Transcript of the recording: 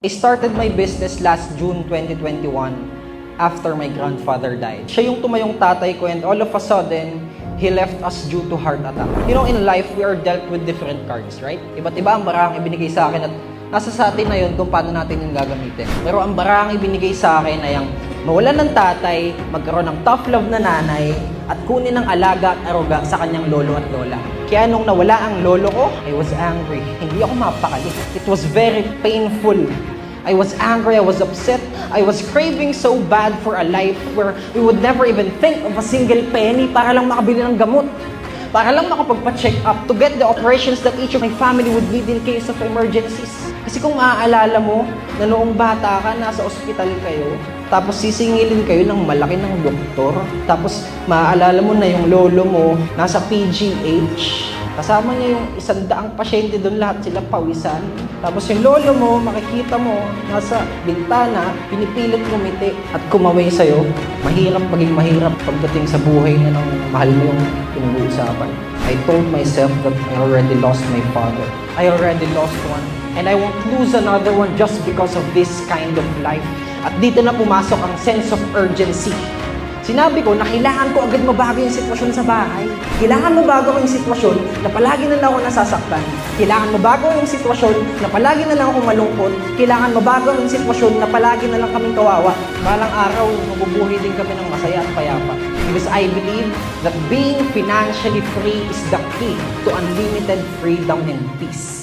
I started my business last June 2021 after my grandfather died. Siya yung tumayong tatay ko and all of a sudden, he left us due to heart attack. You know, in life, we are dealt with different cards, right? Iba't iba ang barang ibinigay sa akin at nasa sa atin na yun kung paano natin yung gagamitin. Pero ang barang ibinigay sa akin ay ang mawalan ng tatay, magkaroon ng tough love na nanay, at kunin ng alaga at aruga sa kanyang lolo at lola. Kaya nung nawala ang lolo ko, I was angry. Hindi ako mapakali. It was very painful. I was angry, I was upset, I was craving so bad for a life where we would never even think of a single penny para lang makabili ng gamot. Para lang makapagpa-check up to get the operations that each of my family would need in case of emergencies. Kasi kung maaalala mo na noong bata ka, nasa ospital kayo, tapos sisingilin kayo ng malaki ng doktor, tapos maaalala mo na yung lolo mo nasa PGH, kasama niya yung 100 pasyente doon, lahat sila pawisan. Tapos yung lolo mo, makikita mo, nasa bintana, pinipilit ngumiti at kumaway sa'yo. Mahirap maging mahirap pagdating sa buhay na ng mahal mo yung pinag-uusapan. I told myself that I already lost my father. I already lost one. And I won't lose another one just because of this kind of life. At dito na pumasok ang sense of urgency. Sinabi ko na kailangan ko agad mabago yung sitwasyon sa bahay. Kailangan mabago yung sitwasyon na palagi na lang ako nasasaktan. Kailangan mabago yung sitwasyon na palagi na lang ako malungkot. Kailangan mabago yung sitwasyon na palagi na lang kaming kawawa. Balang araw, mabubuhay din kami ng masaya at payapa. Because I believe that being financially free is the key to unlimited freedom and peace.